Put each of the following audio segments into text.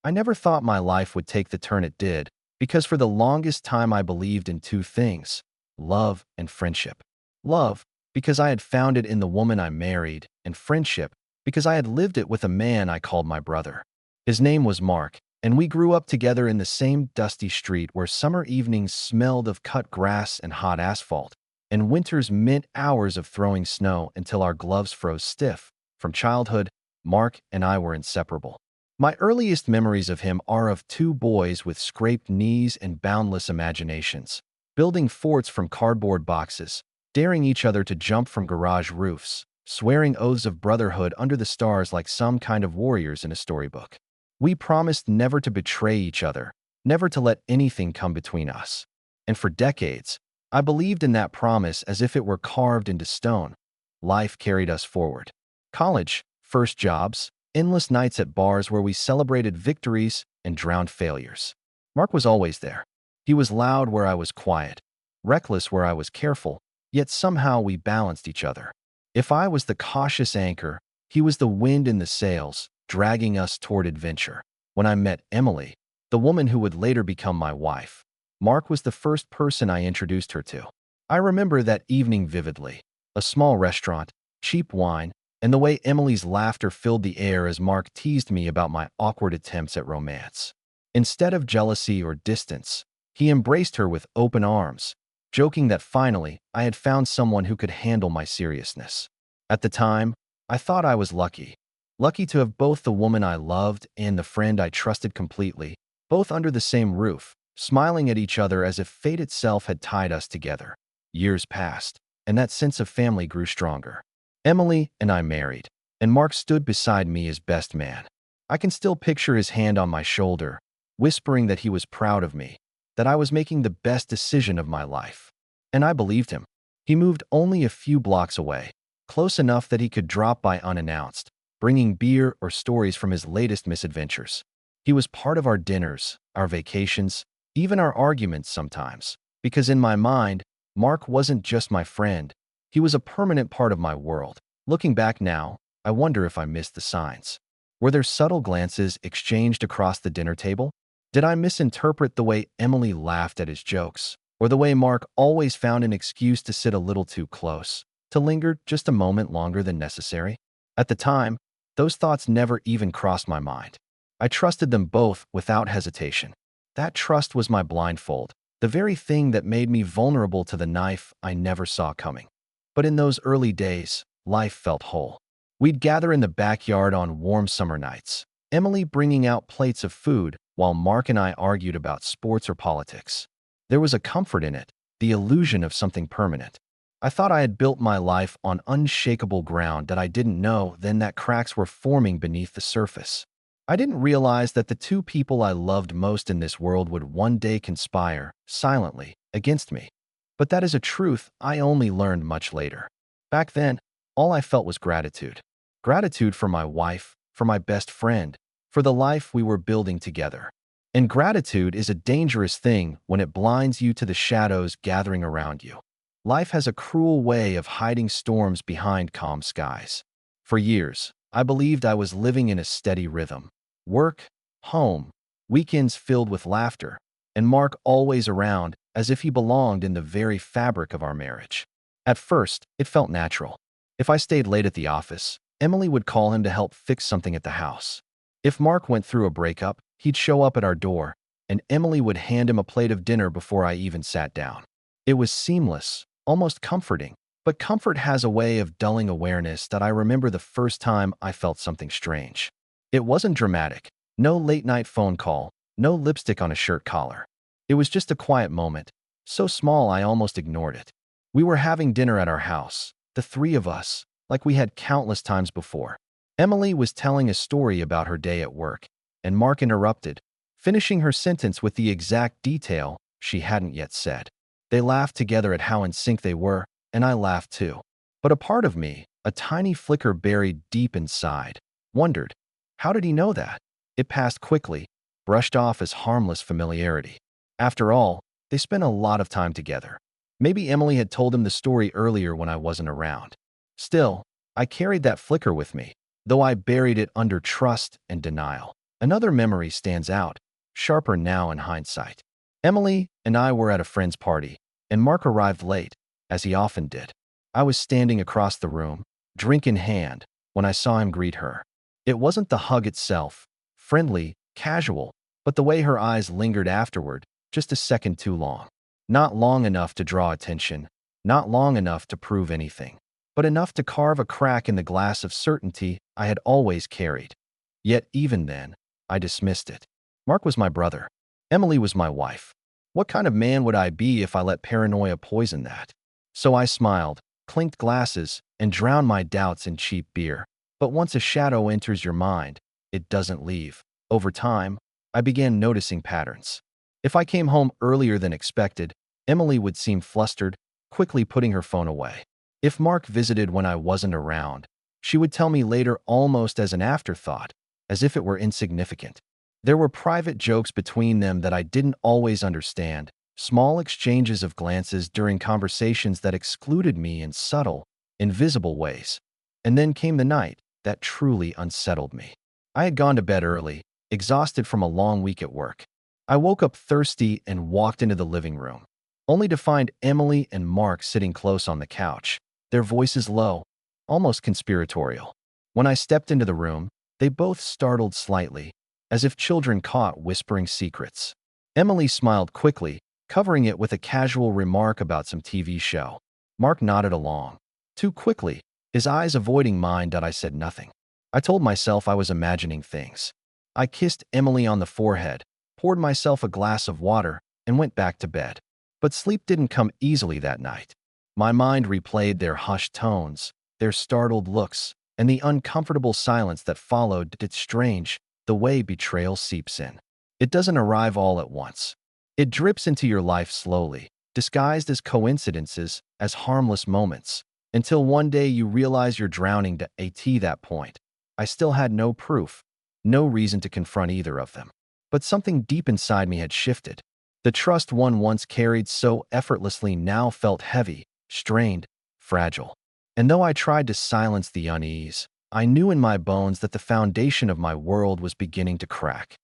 I never thought my life would take the turn it did, because for the longest time I believed in two things: love and friendship. Love, because I had found it in the woman I married, and friendship, because I had lived it with a man I called my brother. His name was Mark, and we grew up together in the same dusty street where summer evenings smelled of cut grass and hot asphalt, and winters meant hours of throwing snow until our gloves froze stiff. From childhood, Mark and I were inseparable. My earliest memories of him are of two boys with scraped knees and boundless imaginations, building forts from cardboard boxes, daring each other to jump from garage roofs, swearing oaths of brotherhood under the stars like some kind of warriors in a storybook. We promised never to betray each other, never to let anything come between us. And for decades, I believed in that promise as if it were carved into stone. Life carried us forward. College, first jobs, endless nights at bars where we celebrated victories and drowned failures. Mark was always there. He was loud where I was quiet, reckless where I was careful, yet somehow we balanced each other. If I was the cautious anchor, he was the wind in the sails, dragging us toward adventure. When I met Emily, the woman who would later become my wife, Mark was the first person I introduced her to. I remember that evening vividly. A small restaurant, cheap wine, and the way Emily's laughter filled the air as Mark teased me about my awkward attempts at romance. Instead of jealousy or distance, he embraced her with open arms, joking that finally I had found someone who could handle my seriousness. At the time, I thought I was lucky. Lucky to have both the woman I loved and the friend I trusted completely, both under the same roof, smiling at each other as if fate itself had tied us together. Years passed, and that sense of family grew stronger. Emily and I married, and Mark stood beside me as best man. I can still picture his hand on my shoulder, whispering that he was proud of me, that I was making the best decision of my life. And I believed him. He moved only a few blocks away, close enough that he could drop by unannounced, bringing beer or stories from his latest misadventures. He was part of our dinners, our vacations, even our arguments sometimes, because in my mind, Mark wasn't just my friend. He was a permanent part of my world. Looking back now, I wonder if I missed the signs. Were there subtle glances exchanged across the dinner table? Did I misinterpret the way Emily laughed at his jokes, or the way Mark always found an excuse to sit a little too close, to linger just a moment longer than necessary? At the time, those thoughts never even crossed my mind. I trusted them both without hesitation. That trust was my blindfold, the very thing that made me vulnerable to the knife I never saw coming. But in those early days, life felt whole. We'd gather in the backyard on warm summer nights, Emily bringing out plates of food while Mark and I argued about sports or politics. There was a comfort in it, the illusion of something permanent. I thought I had built my life on unshakable ground that I didn't know then that cracks were forming beneath the surface. I didn't realize that the two people I loved most in this world would one day conspire, silently, against me. But that is a truth I only learned much later. Back then, all I felt was gratitude. Gratitude for my wife, for my best friend, for the life we were building together. And gratitude is a dangerous thing when it blinds you to the shadows gathering around you. Life has a cruel way of hiding storms behind calm skies. For years, I believed I was living in a steady rhythm. Work, home, weekends filled with laughter, and Mark always around as if he belonged in the very fabric of our marriage. At first, it felt natural. If I stayed late at the office, Emily would call him to help fix something at the house. If Mark went through a breakup, he'd show up at our door, and Emily would hand him a plate of dinner before I even sat down. It was seamless, almost comforting, but comfort has a way of dulling awareness that I remember the first time I felt something strange. It wasn't dramatic, no late-night phone call, no lipstick on a shirt collar. It was just a quiet moment, so small I almost ignored it. We were having dinner at our house, the three of us, like we had countless times before. Emily was telling a story about her day at work, and Mark interrupted, finishing her sentence with the exact detail she hadn't yet said. They laughed together at how in sync they were, and I laughed too. But a part of me, a tiny flicker buried deep inside, wondered, how did he know that? It passed quickly, brushed off as harmless familiarity. After all, they spent a lot of time together. Maybe Emily had told him the story earlier when I wasn't around. Still, I carried that flicker with me, though I buried it under trust and denial. Another memory stands out, sharper now in hindsight. Emily and I were at a friend's party, and Mark arrived late, as he often did. I was standing across the room, drink in hand, when I saw him greet her. It wasn't the hug itself, friendly, casual, but the way her eyes lingered afterward, just a second too long. Not long enough to draw attention, not long enough to prove anything, but enough to carve a crack in the glass of certainty I had always carried. Yet even then, I dismissed it. Mark was my brother. Emily was my wife. What kind of man would I be if I let paranoia poison that? So I smiled, clinked glasses, and drowned my doubts in cheap beer. But once a shadow enters your mind, it doesn't leave. Over time, I began noticing patterns. If I came home earlier than expected, Emily would seem flustered, quickly putting her phone away. If Mark visited when I wasn't around, she would tell me later almost as an afterthought, as if it were insignificant. There were private jokes between them that I didn't always understand, small exchanges of glances during conversations that excluded me in subtle, invisible ways. And then came the night that truly unsettled me. I had gone to bed early, exhausted from a long week at work. I woke up thirsty and walked into the living room, only to find Emily and Mark sitting close on the couch, their voices low, almost conspiratorial. When I stepped into the room, they both startled slightly, as if children caught whispering secrets. Emily smiled quickly, covering it with a casual remark about some TV show. Mark nodded along, too quickly, his eyes avoiding mine. I said nothing. I told myself I was imagining things. I kissed Emily on the forehead, poured myself a glass of water, and went back to bed. But sleep didn't come easily that night. My mind replayed their hushed tones, their startled looks, and the uncomfortable silence that followed. It's strange, the way betrayal seeps in. It doesn't arrive all at once. It drips into your life slowly, disguised as coincidences, as harmless moments, until one day you realize you're drowning. At that point, I still had no proof, no reason to confront either of them. But something deep inside me had shifted. The trust one once carried so effortlessly now felt heavy, strained, fragile. And though I tried to silence the unease, I knew in my bones that the foundation of my world was beginning to crack.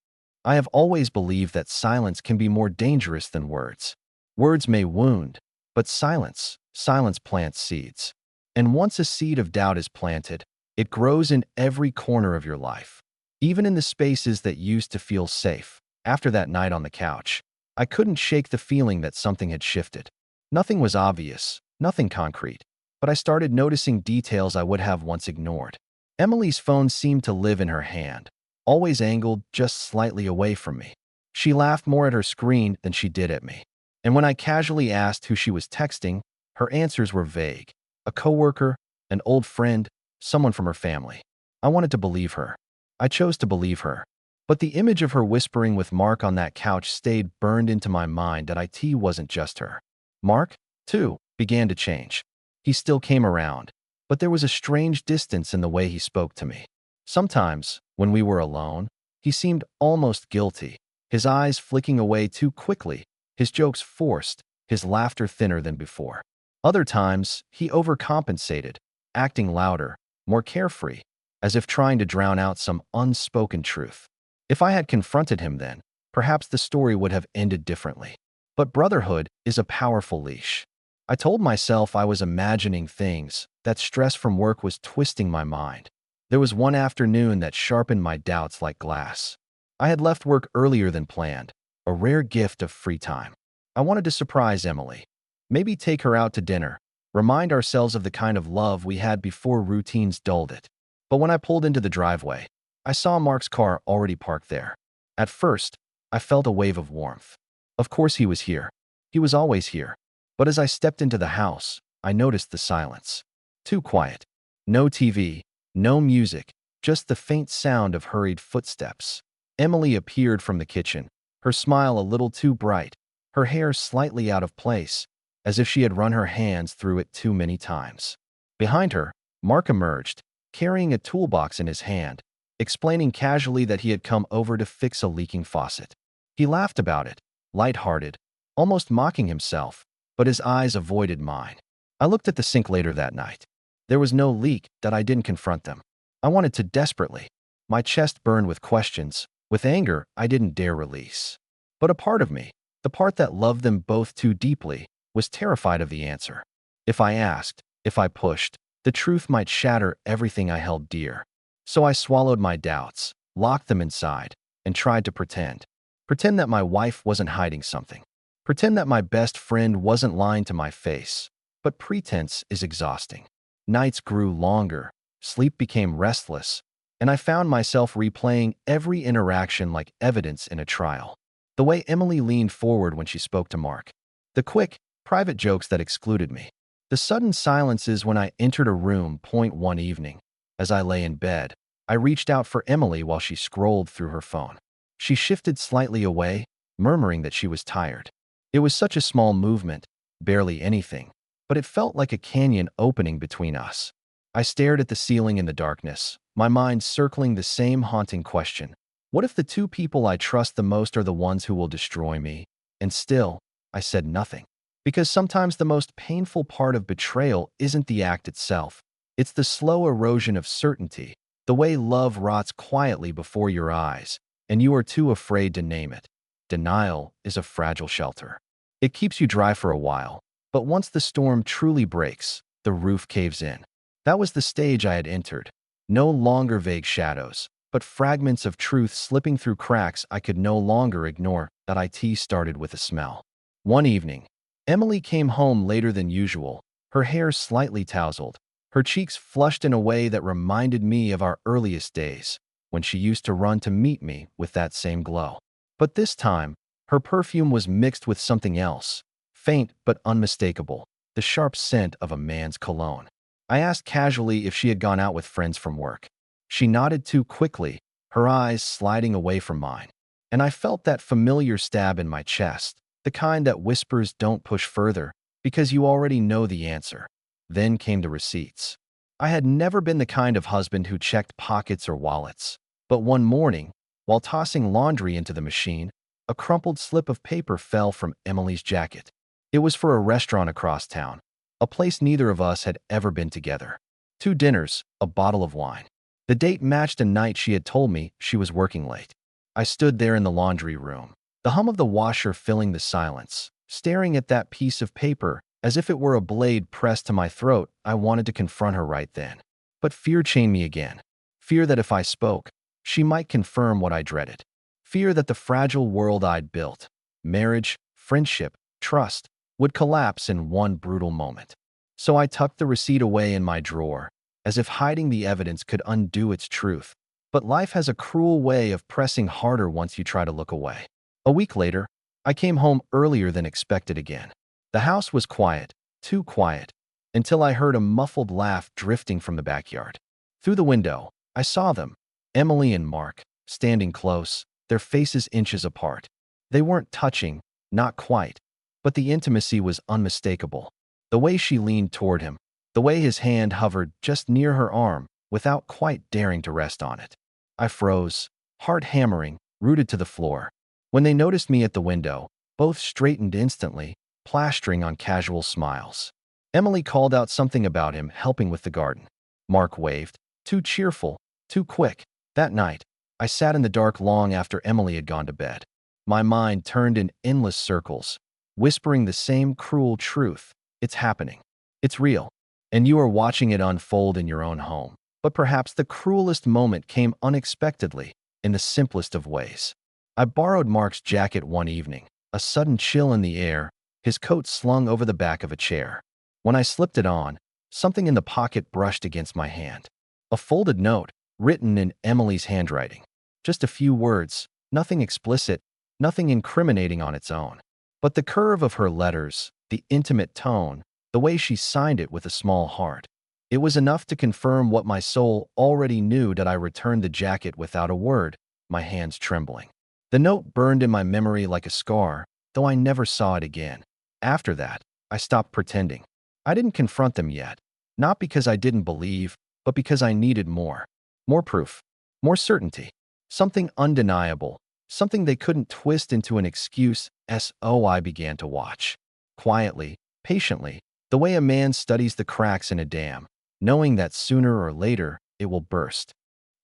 I have always believed that silence can be more dangerous than words. Words may wound, but silence plants seeds. And once a seed of doubt is planted, it grows in every corner of your life, even in the spaces that used to feel safe. After that night on the couch, I couldn't shake the feeling that something had shifted. Nothing was obvious, nothing concrete, but I started noticing details I would have once ignored. Emily's phone seemed to live in her hand, always angled just slightly away from me. She laughed more at her screen than she did at me. And when I casually asked who she was texting, her answers were vague. A coworker, an old friend, someone from her family. I wanted to believe her. I chose to believe her. But the image of her whispering with Mark on that couch stayed burned into my mind. That it wasn't just her. Mark, too, began to change. He still came around, but there was a strange distance in the way he spoke to me. Sometimes, when we were alone, he seemed almost guilty, his eyes flicking away too quickly, his jokes forced, his laughter thinner than before. Other times, he overcompensated, acting louder, more carefree, as if trying to drown out some unspoken truth. If I had confronted him then, perhaps the story would have ended differently. But brotherhood is a powerful leash. I told myself I was imagining things, that stress from work was twisting my mind. There was one afternoon that sharpened my doubts like glass. I had left work earlier than planned, a rare gift of free time. I wanted to surprise Emily. Maybe take her out to dinner, remind ourselves of the kind of love we had before routines dulled it. But when I pulled into the driveway, I saw Mark's car already parked there. At first, I felt a wave of warmth. Of course he was here. He was always here. But as I stepped into the house, I noticed the silence. Too quiet. No TV, no music, just the faint sound of hurried footsteps. Emily appeared from the kitchen, her smile a little too bright, her hair slightly out of place, as if she had run her hands through it too many times. Behind her, Mark emerged, carrying a toolbox in his hand, explaining casually that he had come over to fix a leaking faucet. He laughed about it, light-hearted, almost mocking himself, but his eyes avoided mine. I looked at the sink later that night. There was no leak. That I didn't confront them. I wanted to desperately. My chest burned with questions. With anger, I didn't dare release. But a part of me, the part that loved them both too deeply, was terrified of the answer. If I asked, if I pushed, the truth might shatter everything I held dear. So I swallowed my doubts, locked them inside, and tried to pretend. Pretend that my wife wasn't hiding something. Pretend that my best friend wasn't lying to my face. But pretense is exhausting. Nights grew longer, sleep became restless, and I found myself replaying every interaction like evidence in a trial. The way Emily leaned forward when she spoke to Mark. The quick, private jokes that excluded me. The sudden silences when I entered a room. One evening, as I lay in bed, I reached out for Emily while she scrolled through her phone. She shifted slightly away, murmuring that she was tired. It was such a small movement, barely anything, but it felt like a canyon opening between us. I stared at the ceiling in the darkness, my mind circling the same haunting question. What if the two people I trust the most are the ones who will destroy me? And still, I said nothing. Because sometimes the most painful part of betrayal isn't the act itself. It's the slow erosion of certainty, the way love rots quietly before your eyes, and you are too afraid to name it. Denial is a fragile shelter. It keeps you dry for a while, but once the storm truly breaks, the roof caves in. That was the stage I had entered. No longer vague shadows, but fragments of truth slipping through cracks I could no longer ignore. That IT started with a smell. One evening, Emily came home later than usual, her hair slightly tousled, her cheeks flushed in a way that reminded me of our earliest days, when she used to run to meet me with that same glow. But this time, her perfume was mixed with something else, faint but unmistakable, the sharp scent of a man's cologne. I asked casually if she had gone out with friends from work. She nodded too quickly, her eyes sliding away from mine, and I felt that familiar stab in my chest, the kind that whispers don't push further because you already know the answer. Then came the receipts. I had never been the kind of husband who checked pockets or wallets, but one morning, while tossing laundry into the machine, a crumpled slip of paper fell from Emily's jacket. It was for a restaurant across town, a place neither of us had ever been together. 2 dinners, a bottle of wine. The date matched a night she had told me she was working late. I stood there in the laundry room, the hum of the washer filling the silence, staring at that piece of paper as if it were a blade pressed to my throat. I wanted to confront her right then. But fear chained me again. Fear that if I spoke, she might confirm what I dreaded. Fear that the fragile world I'd built, marriage, friendship, trust, would collapse in one brutal moment. So I tucked the receipt away in my drawer, as if hiding the evidence could undo its truth. But life has a cruel way of pressing harder once you try to look away. A week later, I came home earlier than expected again. The house was quiet, too quiet, until I heard a muffled laugh drifting from the backyard. Through the window, I saw them, Emily and Mark, standing close, their faces inches apart. They weren't touching, not quite, but the intimacy was unmistakable. The way she leaned toward him, the way his hand hovered just near her arm without quite daring to rest on it. I froze, heart hammering, rooted to the floor. When they noticed me at the window, both straightened instantly, plastering on casual smiles. Emily called out something about him helping with the garden. Mark waved, too cheerful, too quick. That night, I sat in the dark long after Emily had gone to bed. My mind turned in endless circles, whispering the same cruel truth. It's happening. It's real. And you are watching it unfold in your own home. But perhaps the cruelest moment came unexpectedly, in the simplest of ways. I borrowed Mark's jacket one evening, a sudden chill in the air, his coat slung over the back of a chair. When I slipped it on, something in the pocket brushed against my hand. A folded note, written in Emily's handwriting. Just a few words, nothing explicit, nothing incriminating on its own. But the curve of her letters, the intimate tone, the way she signed it with a small heart. It was enough to confirm what my soul already knew. That I returned the jacket without a word, my hands trembling. The note burned in my memory like a scar, though I never saw it again. After that, I stopped pretending. I didn't confront them yet, not because I didn't believe, but because I needed more. More proof, more certainty, something undeniable, something they couldn't twist into an excuse. So I began to watch. Quietly, patiently, the way a man studies the cracks in a dam, knowing that sooner or later it will burst.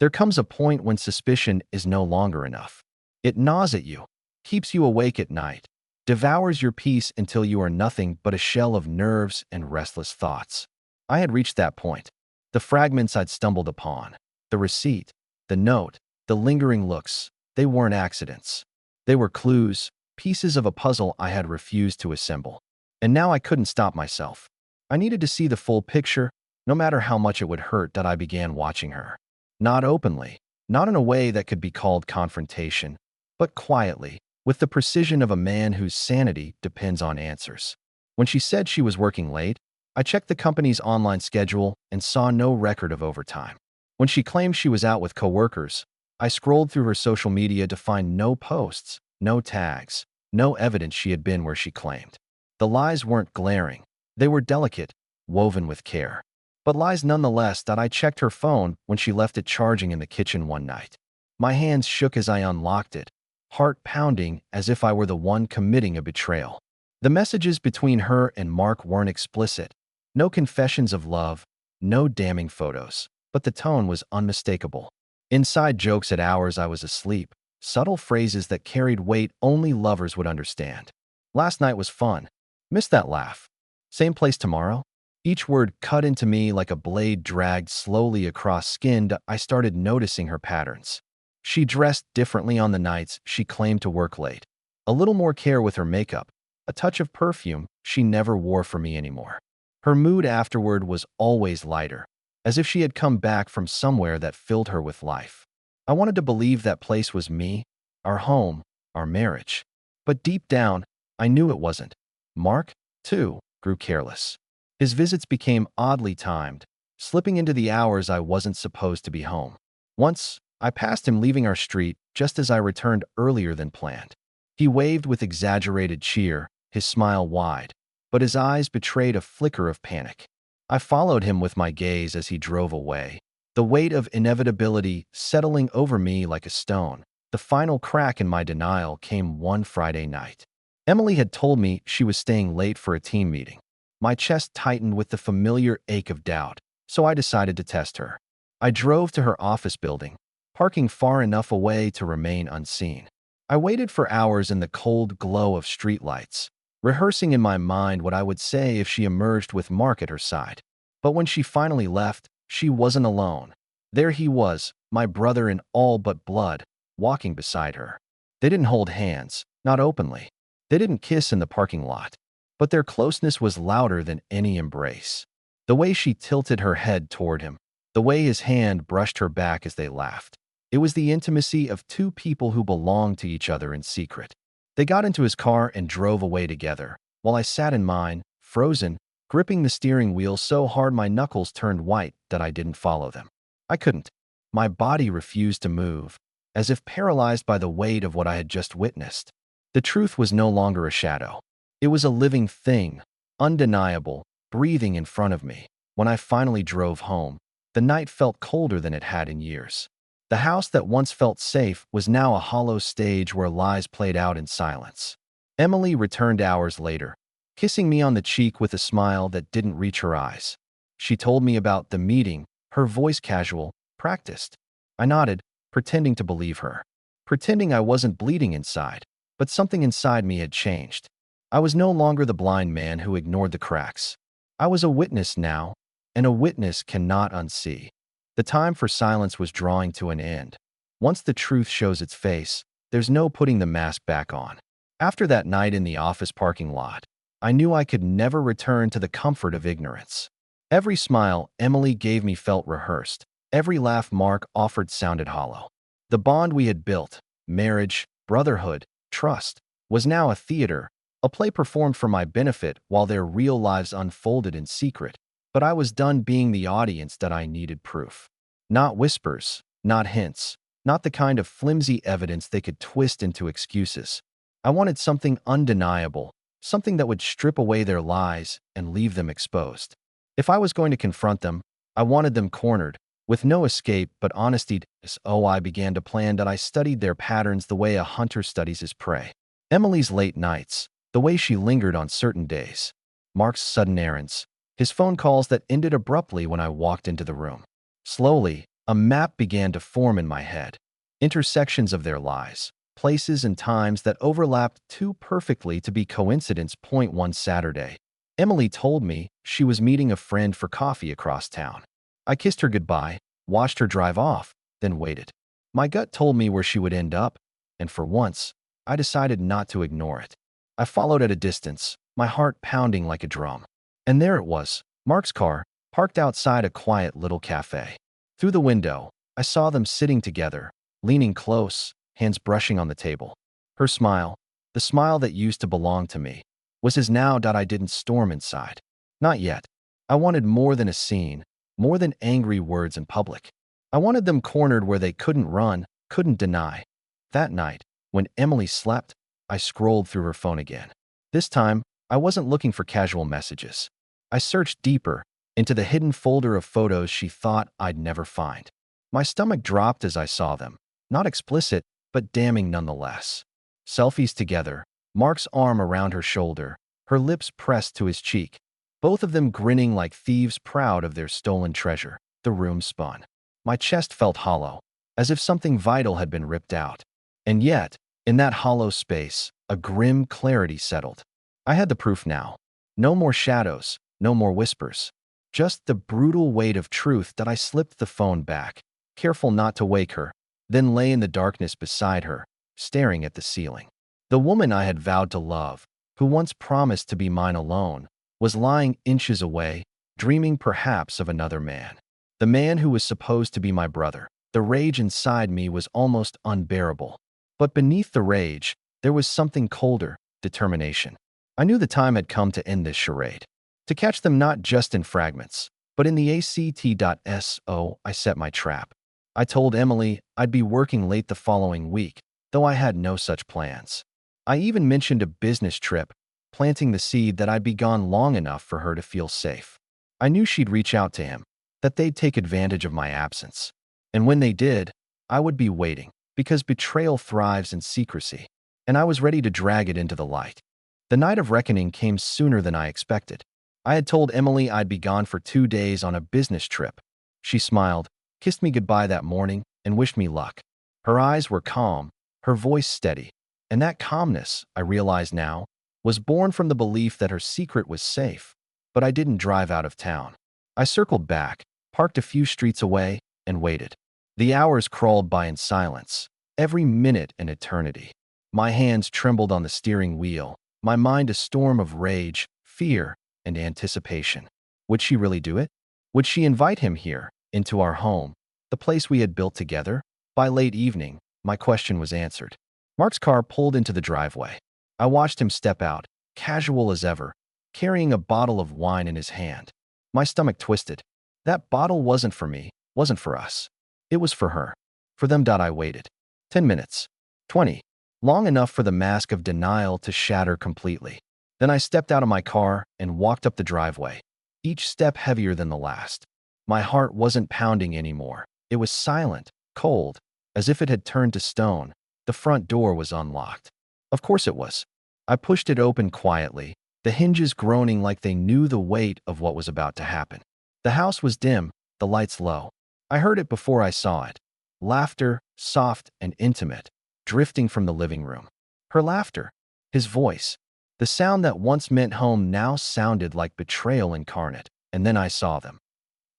There comes a point when suspicion is no longer enough. It gnaws at you, keeps you awake at night, devours your peace until you are nothing but a shell of nerves and restless thoughts. I had reached that point. The fragments I'd stumbled upon, the receipt, the note, the lingering looks, they weren't accidents. They were clues, pieces of a puzzle I had refused to assemble. And now I couldn't stop myself. I needed to see the full picture, no matter how much it would hurt that I began watching her. Not openly, not in a way that could be called confrontation, but quietly, with the precision of a man whose sanity depends on answers. When she said she was working late, I checked the company's online schedule and saw no record of overtime. When she claimed she was out with coworkers, I scrolled through her social media to find no posts, no tags, no evidence she had been where she claimed. The lies weren't glaring. They were delicate, woven with care. But lies nonetheless that I checked her phone when she left it charging in the kitchen one night. My hands shook as I unlocked it, heart pounding as if I were the one committing a betrayal. The messages between her and Mark weren't explicit. No confessions of love, no damning photos, but the tone was unmistakable. Inside jokes at hours I was asleep, subtle phrases that carried weight only lovers would understand. Last night was fun. Missed that laugh. Same place tomorrow? Each word cut into me like a blade dragged slowly across skin. I started noticing her patterns. She dressed differently on the nights she claimed to work late. A little more care with her makeup, a touch of perfume she never wore for me anymore. Her mood afterward was always lighter, as if she had come back from somewhere that filled her with life. I wanted to believe that place was me, our home, our marriage. But deep down, I knew it wasn't. Mark, too, grew careless. His visits became oddly timed, slipping into the hours I wasn't supposed to be home. Once, I passed him leaving our street just as I returned earlier than planned. He waved with exaggerated cheer, his smile wide, but his eyes betrayed a flicker of panic. I followed him with my gaze as he drove away, the weight of inevitability settling over me like a stone. The final crack in my denial came one Friday night. Emily had told me she was staying late for a team meeting. My chest tightened with the familiar ache of doubt, so I decided to test her. I drove to her office building, parking far enough away to remain unseen. I waited for hours in the cold glow of streetlights, rehearsing in my mind what I would say if she emerged with Mark at her side. But when she finally left, she wasn't alone. There he was, my brother in all but blood, walking beside her. They didn't hold hands, not openly. They didn't kiss in the parking lot. But their closeness was louder than any embrace. The way she tilted her head toward him, the way his hand brushed her back as they laughed. It was the intimacy of two people who belonged to each other in secret. They got into his car and drove away together, while I sat in mine, frozen, gripping the steering wheel so hard my knuckles turned white that I didn't follow them. I couldn't. My body refused to move, as if paralyzed by the weight of what I had just witnessed. The truth was no longer a shadow. It was a living thing, undeniable, breathing in front of me. When I finally drove home, the night felt colder than it had in years. The house that once felt safe was now a hollow stage where lies played out in silence. Emily returned hours later, kissing me on the cheek with a smile that didn't reach her eyes. She told me about the meeting, her voice casual, practiced. I nodded, pretending to believe her. Pretending I wasn't bleeding inside, but something inside me had changed. I was no longer the blind man who ignored the cracks. I was a witness now, and a witness cannot unsee. The time for silence was drawing to an end. Once the truth shows its face, there's no putting the mask back on. After that night in the office parking lot, I knew I could never return to the comfort of ignorance. Every smile Emily gave me felt rehearsed. Every laugh Mark offered sounded hollow. The bond we had built, marriage, brotherhood, trust, was now a theater, a play performed for my benefit while their real lives unfolded in secret. But I was done being the audience that I needed proof. Not whispers, not hints, not the kind of flimsy evidence they could twist into excuses. I wanted something undeniable, something that would strip away their lies and leave them exposed. If I was going to confront them, I wanted them cornered, with no escape but honesty. So I began to plan that I studied their patterns the way a hunter studies his prey. Emily's late nights, the way she lingered on certain days, Mark's sudden errands, his phone calls that ended abruptly when I walked into the room. Slowly, A map began to form in my head. Intersections of their lives, places and times that overlapped too perfectly to be coincidence. One Saturday, Emily told me she was meeting a friend for coffee across town. I kissed her goodbye, watched her drive off, then waited. My gut told me where she would end up, and for once, I decided not to ignore it. I followed at a distance, my heart pounding like a drum. And there it was, Mark's car, parked outside a quiet little cafe. Through the window, I saw them sitting together, leaning close, hands brushing on the table. Her smile, the smile that used to belong to me, was his now. I didn't storm inside. Not yet. I wanted more than a scene, more than angry words in public. I wanted them cornered where they couldn't run, couldn't deny. That night, when Emily slept, I scrolled through her phone again. This time, I wasn't looking for casual messages. I searched deeper, into the hidden folder of photos she thought I'd never find. My stomach dropped as I saw them. Not explicit, but damning nonetheless. Selfies together, Mark's arm around her shoulder, her lips pressed to his cheek, both of them grinning like thieves proud of their stolen treasure. The room spun. My chest felt hollow, as if something vital had been ripped out. And yet, in that hollow space, a grim clarity settled. I had the proof now. No more shadows, no more whispers. Just the brutal weight of truth. That I slipped the phone back, careful not to wake her, then lay in the darkness beside her, staring at the ceiling. The woman I had vowed to love, who once promised to be mine alone, was lying inches away, dreaming perhaps of another man. The man who was supposed to be my brother. The rage inside me was almost unbearable. But beneath the rage, there was something colder, determination. I knew the time had come to end this charade. To catch them not just in fragments, but in the act.so. I set my trap. I told Emily I'd be working late the following week, though I had no such plans. I even mentioned a business trip, planting the seed that I'd be gone long enough for her to feel safe. I knew she'd reach out to him, that they'd take advantage of my absence. And when they did, I would be waiting, because betrayal thrives in secrecy, and I was ready to drag it into the light. The night of reckoning came sooner than I expected. I had told Emily I'd be gone for 2 days on a business trip. She smiled, kissed me goodbye that morning, and wished me luck. Her eyes were calm, her voice steady, and that calmness, I realize now, was born from the belief that her secret was safe. But I didn't drive out of town. I circled back, parked a few streets away, and waited. The hours crawled by in silence, every minute an eternity. My hands trembled on the steering wheel, my mind a storm of rage, fear, and anticipation. Would she really do it? Would she invite him here, into our home, the place we had built together? By late evening, my question was answered. Mark's car pulled into the driveway. I watched him step out, casual as ever, carrying a bottle of wine in his hand. My stomach twisted. That bottle wasn't for me, wasn't for us. It was for her. For them. I waited. 10 minutes. 20. Long enough for the mask of denial to shatter completely. Then I stepped out of my car and walked up the driveway, each step heavier than the last. My heart wasn't pounding anymore. It was silent, cold, as if it had turned to stone. The front door was unlocked. Of course it was. I pushed it open quietly, the hinges groaning like they knew the weight of what was about to happen. The house was dim, the lights low. I heard it before I saw it. Laughter, soft and intimate, drifting from the living room. Her laughter, his voice. The sound that once meant home now sounded like betrayal incarnate. And then I saw them.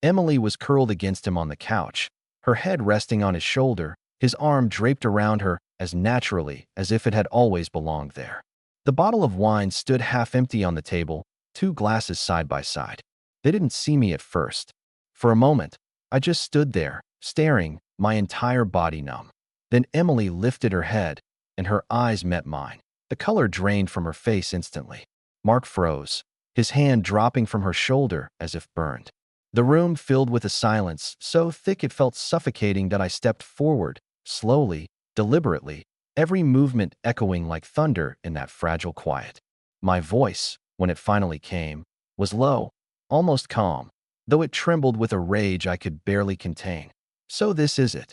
Emily was curled against him on the couch, her head resting on his shoulder, his arm draped around her as naturally as if it had always belonged there. The bottle of wine stood half empty on the table, 2 glasses side by side. They didn't see me at first. For a moment, I just stood there, staring, my entire body numb. Then Emily lifted her head, and her eyes met mine. The color drained from her face instantly. Mark froze, his hand dropping from her shoulder as if burned. The room filled with a silence so thick it felt suffocating that I stepped forward, slowly, deliberately, every movement echoing like thunder in that fragile quiet. My voice, when it finally came, was low, almost calm, though it trembled with a rage I could barely contain. So this is it.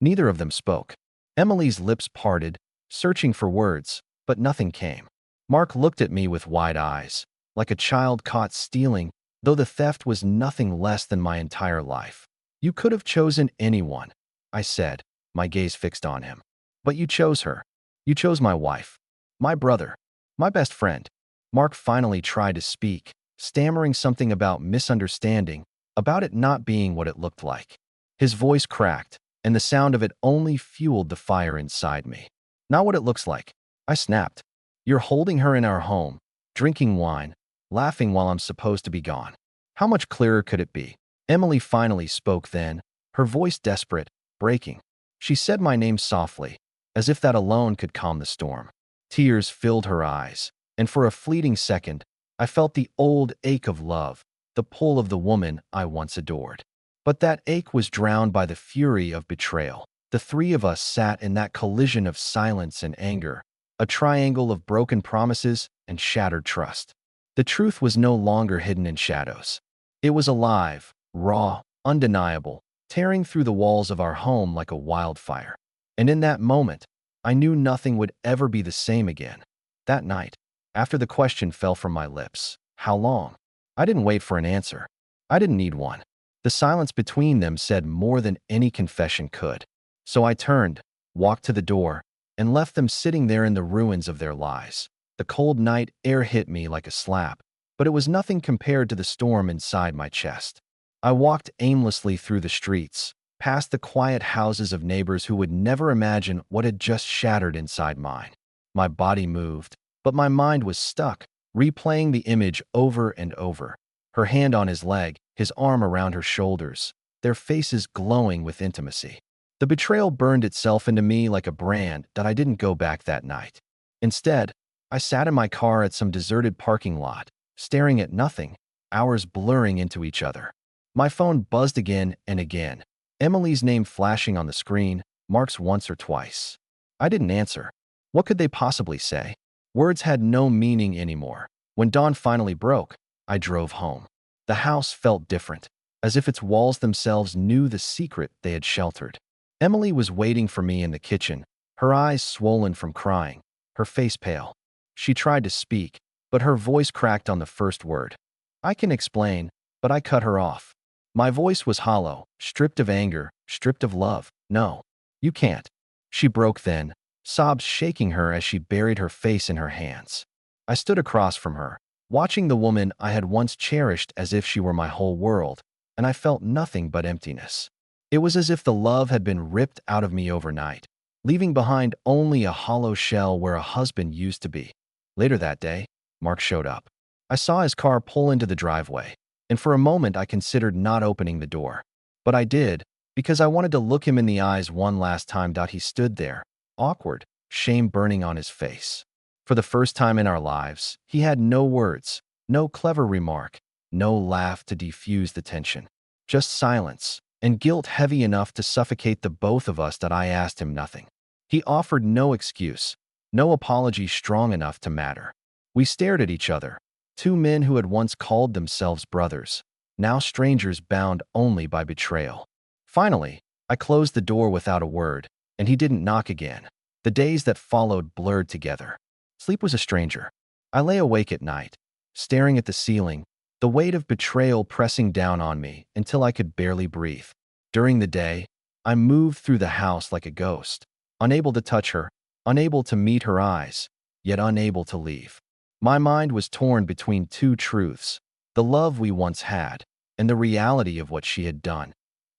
Neither of them spoke. Emily's lips parted, searching for words, but nothing came. Mark looked at me with wide eyes, like a child caught stealing, though the theft was nothing less than my entire life. You could have chosen anyone, I said, my gaze fixed on him. But you chose her. You chose my wife, my brother, my best friend. Mark finally tried to speak, stammering something about misunderstanding, about it not being what it looked like. His voice cracked, and the sound of it only fueled the fire inside me. Not what it looks like, I snapped. You're holding her in our home, drinking wine, laughing while I'm supposed to be gone. How much clearer could it be? Emily finally spoke then, her voice desperate, breaking. She said my name softly, as if that alone could calm the storm. Tears filled her eyes, and for a fleeting second, I felt the old ache of love, the pull of the woman I once adored. But that ache was drowned by the fury of betrayal. The three of us sat in that collision of silence and anger, a triangle of broken promises and shattered trust. The truth was no longer hidden in shadows. It was alive, raw, undeniable, tearing through the walls of our home like a wildfire. And in that moment, I knew nothing would ever be the same again. That night, after the question fell from my lips, how long? I didn't wait for an answer. I didn't need one. The silence between them said more than any confession could. So I turned, walked to the door, and left them sitting there in the ruins of their lies. The cold night air hit me like a slap, but it was nothing compared to the storm inside my chest. I walked aimlessly through the streets, past the quiet houses of neighbors who would never imagine what had just shattered inside mine. My body moved, but my mind was stuck, replaying the image over and over. Her hand on his leg, his arm around her shoulders, their faces glowing with intimacy. The betrayal burned itself into me like a brand that I didn't go back that night. Instead, I sat in my car at some deserted parking lot, staring at nothing, hours blurring into each other. My phone buzzed again and again, Emily's name flashing on the screen, Mark's once or twice. I didn't answer. What could they possibly say? Words had no meaning anymore. When dawn finally broke, I drove home. The house felt different, as if its walls themselves knew the secret they had sheltered. Emily was waiting for me in the kitchen, her eyes swollen from crying, her face pale. She tried to speak, but her voice cracked on the first word. I can explain, but I cut her off. My voice was hollow, stripped of anger, stripped of love. No, you can't. She broke then, sobs shaking her as she buried her face in her hands. I stood across from her, watching the woman I had once cherished as if she were my whole world, and I felt nothing but emptiness. It was as if the love had been ripped out of me overnight, leaving behind only a hollow shell where a husband used to be. Later that day, Mark showed up. I saw his car pull into the driveway, and for a moment I considered not opening the door. But I did, because I wanted to look him in the eyes one last time. He stood there, awkward, shame burning on his face. For the first time in our lives, he had no words, no clever remark, no laugh to defuse the tension. Just silence, and guilt heavy enough to suffocate the both of us. That I asked him nothing. He offered no excuse, no apology strong enough to matter. We stared at each other, two men who had once called themselves brothers, now strangers bound only by betrayal. Finally, I closed the door without a word, and he didn't knock again. The days that followed blurred together. Sleep was a stranger. I lay awake at night, staring at the ceiling, the weight of betrayal pressing down on me until I could barely breathe. During the day, I moved through the house like a ghost, unable to touch her, unable to meet her eyes, yet unable to leave. My mind was torn between two truths, the love we once had and the reality of what she had done.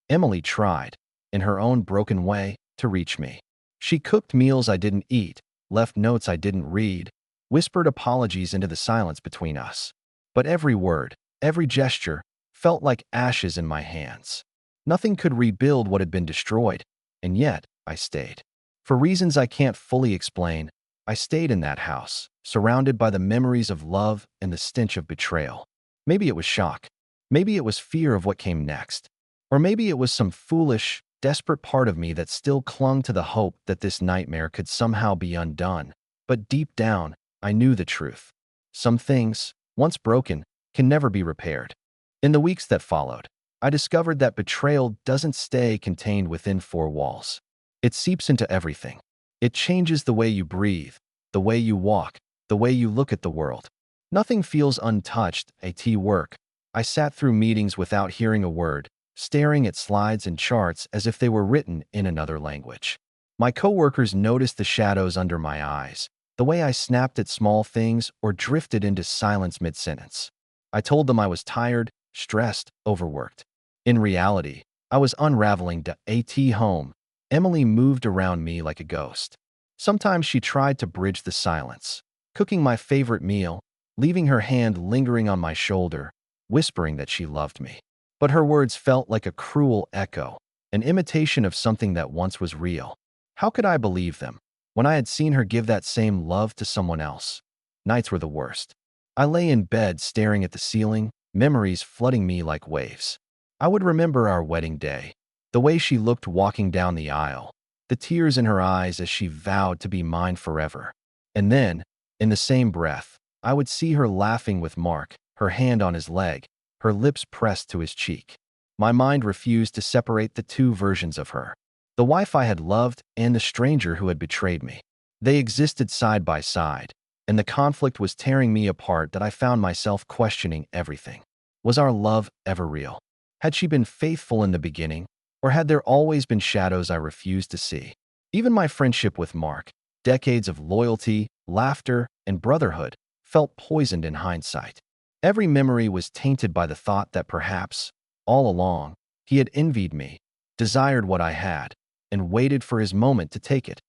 Emily tried, in her own broken way, to reach me. She cooked meals I didn't eat, left notes I didn't read, whispered apologies into the silence between us. But every word, every gesture, felt like ashes in my hands. Nothing could rebuild what had been destroyed, and yet I stayed. For reasons I can't fully explain, I stayed in that house, surrounded by the memories of love and the stench of betrayal. Maybe it was shock. Maybe it was fear of what came next. Or maybe it was some foolish, desperate part of me that still clung to the hope that this nightmare could somehow be undone. But deep down, I knew the truth. Some things, once broken, can never be repaired. In the weeks that followed, I discovered that betrayal doesn't stay contained within four walls. It seeps into everything. It changes the way you breathe, the way you walk, the way you look at the world. Nothing feels untouched. At work, I sat through meetings without hearing a word, staring at slides and charts as if they were written in another language. My coworkers noticed the shadows under my eyes, the way I snapped at small things or drifted into silence mid-sentence. I told them I was tired, stressed, overworked. In reality, I was unraveling at home. Emily moved around me like a ghost. Sometimes she tried to bridge the silence, cooking my favorite meal, leaving her hand lingering on my shoulder, whispering that she loved me. But her words felt like a cruel echo, an imitation of something that once was real. How could I believe them when I had seen her give that same love to someone else? Nights were the worst. I lay in bed staring at the ceiling, memories flooding me like waves. I would remember our wedding day, the way she looked walking down the aisle, the tears in her eyes as she vowed to be mine forever. And then, in the same breath, I would see her laughing with Mark, her hand on his leg, her lips pressed to his cheek. My mind refused to separate the two versions of her, the wife I had loved and the stranger who had betrayed me. They existed side by side, and the conflict was tearing me apart that I found myself questioning everything. Was our love ever real? Had she been faithful in the beginning, or had there always been shadows I refused to see? Even my friendship with Mark, decades of loyalty, laughter, and brotherhood, felt poisoned in hindsight. Every memory was tainted by the thought that perhaps, all along, he had envied me, desired what I had, and waited for his moment to take it.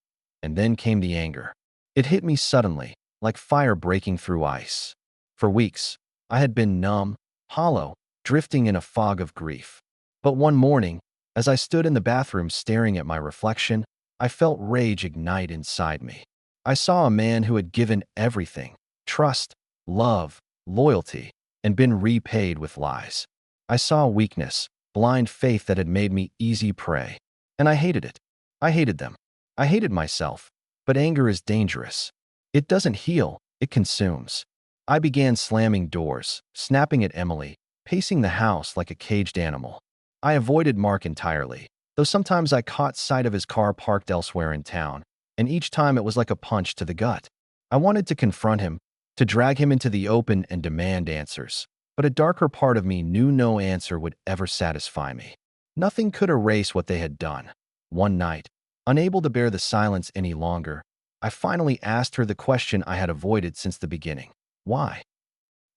And then came the anger. It hit me suddenly, like fire breaking through ice. For weeks, I had been numb, hollow, drifting in a fog of grief. But one morning, as I stood in the bathroom staring at my reflection, I felt rage ignite inside me. I saw a man who had given everything: trust, love, loyalty, and been repaid with lies. I saw weakness, blind faith that had made me easy prey. And I hated it. I hated them. I hated myself. But anger is dangerous. It doesn't heal, it consumes. I began slamming doors, snapping at Emily, pacing the house like a caged animal. I avoided Mark entirely, though sometimes I caught sight of his car parked elsewhere in town, and each time it was like a punch to the gut. I wanted to confront him, to drag him into the open and demand answers, but a darker part of me knew no answer would ever satisfy me. Nothing could erase what they had done. One night, unable to bear the silence any longer, I finally asked her the question I had avoided since the beginning. Why?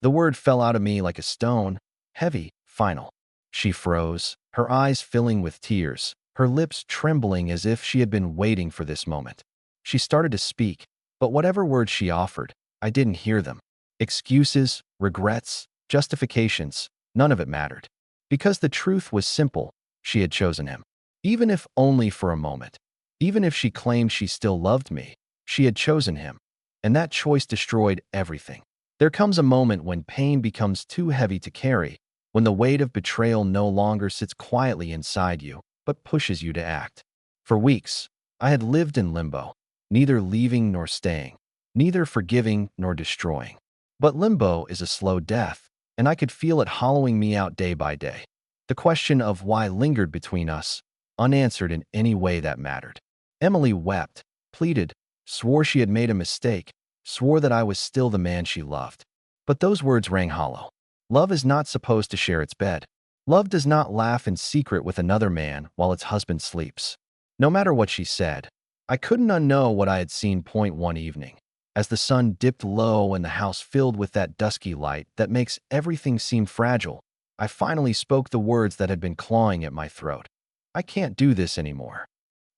The word fell out of me like a stone, heavy, final. She froze, her eyes filling with tears, her lips trembling as if she had been waiting for this moment. She started to speak, but whatever words she offered, I didn't hear them. Excuses, regrets, justifications, none of it mattered. Because the truth was simple, she had chosen him. Even if only for a moment. Even if she claimed she still loved me, she had chosen him. And that choice destroyed everything. There comes a moment when pain becomes too heavy to carry, when the weight of betrayal no longer sits quietly inside you, but pushes you to act. For weeks, I had lived in limbo, neither leaving nor staying, neither forgiving nor destroying. But limbo is a slow death, and I could feel it hollowing me out day by day. The question of why lingered between us, unanswered in any way that mattered. Emily wept, pleaded, swore she had made a mistake, swore that I was still the man she loved. But those words rang hollow. Love is not supposed to share its bed. Love does not laugh in secret with another man while its husband sleeps. No matter what she said, I couldn't unknow what I had seen point one evening. As the sun dipped low and the house filled with that dusky light that makes everything seem fragile, I finally spoke the words that had been clawing at my throat. I can't do this anymore.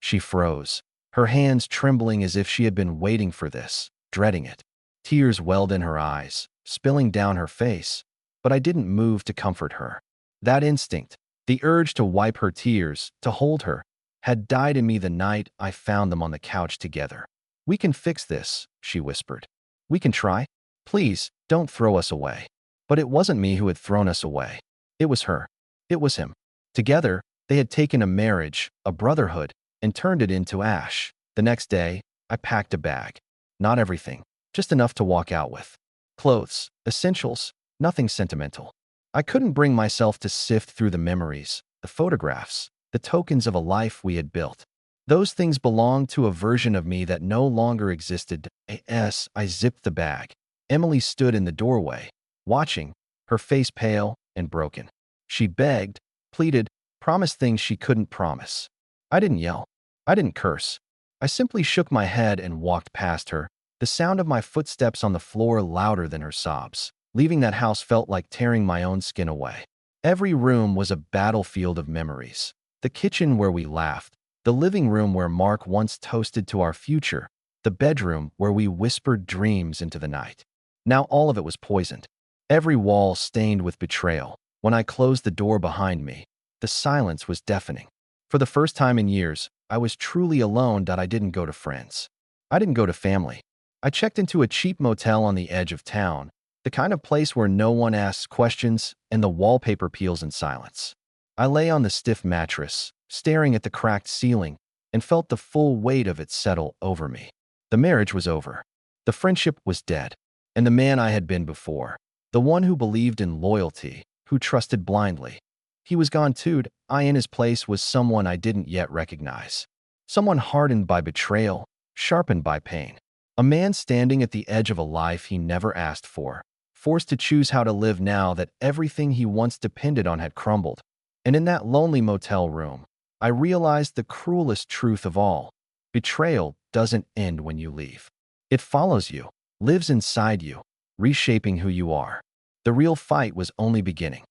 She froze, her hands trembling as if she had been waiting for this, dreading it. Tears welled in her eyes, spilling down her face, but I didn't move to comfort her. That instinct, the urge to wipe her tears, to hold her, had died in me the night I found them on the couch together. "We can fix this," she whispered. "We can try. Please, don't throw us away." But it wasn't me who had thrown us away. It was her. It was him. Together, they had taken a marriage, a brotherhood, and turned it into ash. The next day, I packed a bag. Not everything, just enough to walk out with. Clothes, essentials, nothing sentimental. I couldn't bring myself to sift through the memories, the photographs, the tokens of a life we had built. Those things belonged to a version of me that no longer existed. I zipped the bag. Emily stood in the doorway, watching, her face pale and broken. She begged, pleaded, promised things she couldn't promise. I didn't yell. I didn't curse. I simply shook my head and walked past her, the sound of my footsteps on the floor louder than her sobs. Leaving that house felt like tearing my own skin away. Every room was a battlefield of memories. The kitchen where we laughed, the living room where Mark once toasted to our future, the bedroom where we whispered dreams into the night. Now all of it was poisoned. Every wall stained with betrayal. When I closed the door behind me, the silence was deafening. For the first time in years, I was truly alone. I didn't go to friends. I didn't go to family. I checked into a cheap motel on the edge of town, the kind of place where no one asks questions and the wallpaper peels in silence. I lay on the stiff mattress, staring at the cracked ceiling, and felt the full weight of it settle over me. The marriage was over. The friendship was dead. And the man I had been before, the one who believed in loyalty, who trusted blindly, he was gone too. I in his place was someone I didn't yet recognize. Someone hardened by betrayal, sharpened by pain. A man standing at the edge of a life he never asked for, forced to choose how to live now that everything he once depended on had crumbled. And in that lonely motel room, I realized the cruelest truth of all. Betrayal doesn't end when you leave. It follows you, lives inside you, reshaping who you are. The real fight was only beginning.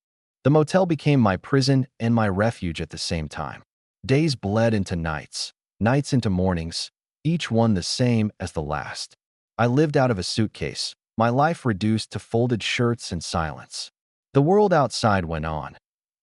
The motel became my prison and my refuge at the same time. Days bled into nights, nights into mornings, each one the same as the last. I lived out of a suitcase, my life reduced to folded shirts and silence. The world outside went on.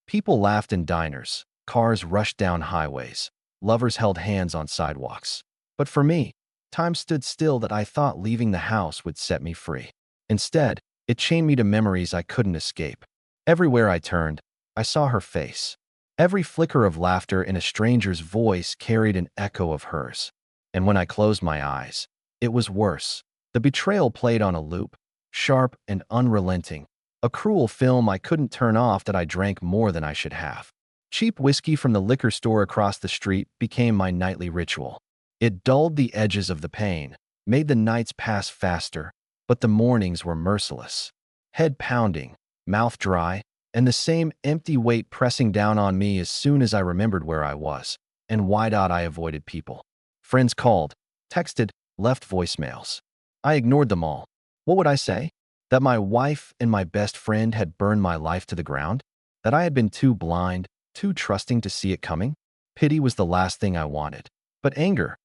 People laughed in diners, cars rushed down highways, lovers held hands on sidewalks. But for me, time stood still. That I thought leaving the house would set me free. Instead, it chained me to memories I couldn't escape. Everywhere I turned, I saw her face. Every flicker of laughter in a stranger's voice carried an echo of hers. And when I closed my eyes, it was worse. The betrayal played on a loop, sharp and unrelenting. A cruel film I couldn't turn off. That I drank more than I should have. Cheap whiskey from the liquor store across the street became my nightly ritual. It dulled the edges of the pain, made the nights pass faster, but the mornings were merciless. Head pounding, mouth dry, and the same empty weight pressing down on me as soon as I remembered where I was and why I avoided people. Friends called, texted, left voicemails. I ignored them all. What would I say? That my wife and my best friend had burned my life to the ground? That I had been too blind, too trusting to see it coming? Pity was the last thing I wanted. But anger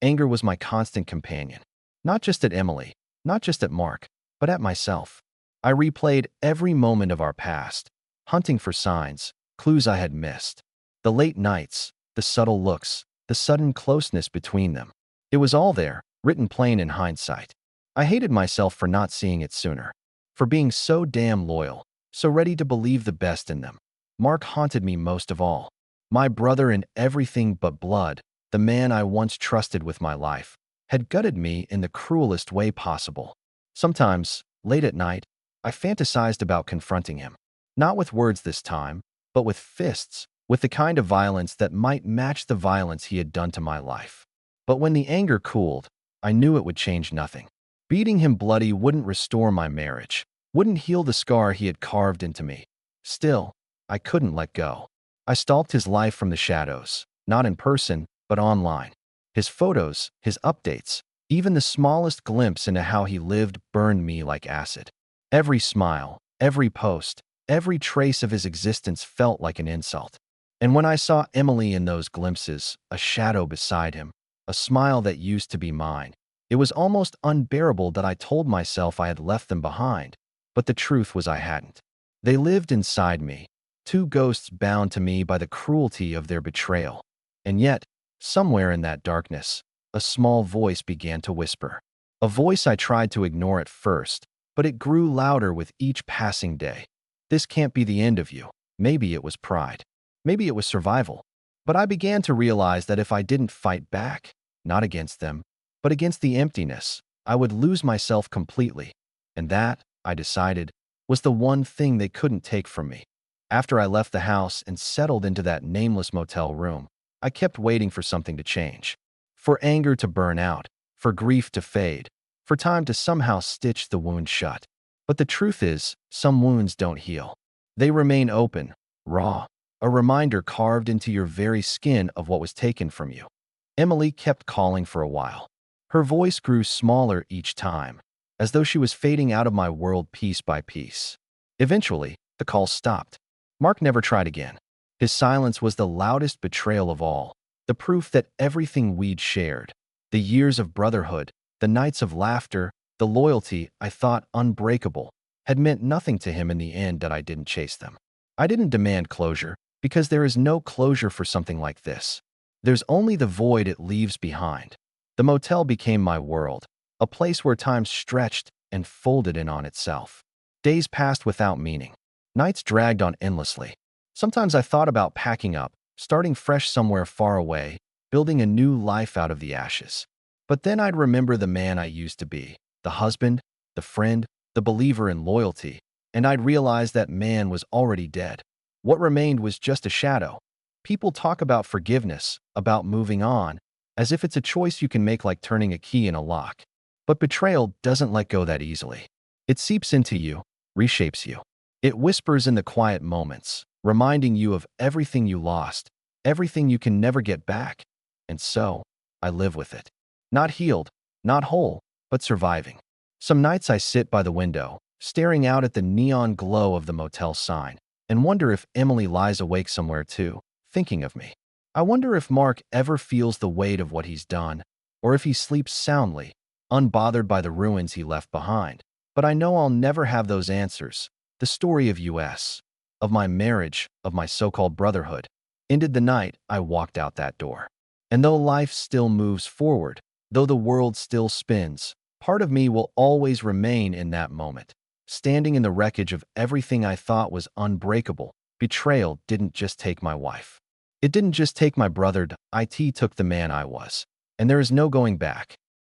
was my constant companion. Not just at Emily, not just at Mark, but at myself. I replayed every moment of our past, hunting for signs, clues I had missed. The late nights, the subtle looks, the sudden closeness between them. It was all there, written plain in hindsight. I hated myself for not seeing it sooner, for being so damn loyal, so ready to believe the best in them. Mark haunted me most of all. My brother in everything but blood, the man I once trusted with my life, had gutted me in the cruelest way possible. Sometimes, late at night, I fantasized about confronting him. Not with words this time, but with fists, with the kind of violence that might match the violence he had done to my life. But when the anger cooled, I knew it would change nothing. Beating him bloody wouldn't restore my marriage, wouldn't heal the scar he had carved into me. Still, I couldn't let go. I stalked his life from the shadows, not in person, but online. His photos, his updates, even the smallest glimpse into how he lived burned me like acid. Every smile, every post, every trace of his existence felt like an insult. And when I saw Emily in those glimpses, a shadow beside him, a smile that used to be mine, it was almost unbearable. That I told myself I had left them behind, but the truth was I hadn't. They lived inside me, two ghosts bound to me by the cruelty of their betrayal. And yet, somewhere in that darkness, a small voice began to whisper. A voice I tried to ignore at first, but it grew louder with each passing day. This can't be the end of you. Maybe it was pride. Maybe it was survival. But I began to realize that if I didn't fight back, not against them, but against the emptiness, I would lose myself completely. And that, I decided, was the one thing they couldn't take from me. After I left the house and settled into that nameless motel room, I kept waiting for something to change. For anger to burn out, for grief to fade, for time to somehow stitch the wound shut. But the truth is, some wounds don't heal. They remain open, raw, a reminder carved into your very skin of what was taken from you. Emily kept calling for a while. Her voice grew smaller each time, as though she was fading out of my world piece by piece. Eventually, the call stopped. Mark never tried again. His silence was the loudest betrayal of all, the proof that everything we'd shared, the years of brotherhood, the nights of laughter, the loyalty I thought unbreakable, had meant nothing to him in the end that I didn't chase them. I didn't demand closure, because there is no closure for something like this. There's only the void it leaves behind. The motel became my world, a place where time stretched and folded in on itself. Days passed without meaning. Nights dragged on endlessly. Sometimes I thought about packing up, starting fresh somewhere far away, building a new life out of the ashes. But then I'd remember the man I used to be, the husband, the friend, the believer in loyalty, and I'd realize that man was already dead. What remained was just a shadow. People talk about forgiveness, about moving on, as if it's a choice you can make like turning a key in a lock. But betrayal doesn't let go that easily. It seeps into you, reshapes you. It whispers in the quiet moments, reminding you of everything you lost, everything you can never get back. And so, I live with it. Not healed, not whole, but surviving. Some nights I sit by the window, staring out at the neon glow of the motel sign, and wonder if Emily lies awake somewhere too, thinking of me. I wonder if Mark ever feels the weight of what he's done, or if he sleeps soundly, unbothered by the ruins he left behind. But I know I'll never have those answers. The story of US, of my marriage, of my so-called brotherhood, ended the night I walked out that door. And though life still moves forward, though the world still spins, part of me will always remain in that moment. Standing in the wreckage of everything I thought was unbreakable, betrayal didn't just take my wife. It didn't just take my brother, it took the man I was. And there is no going back.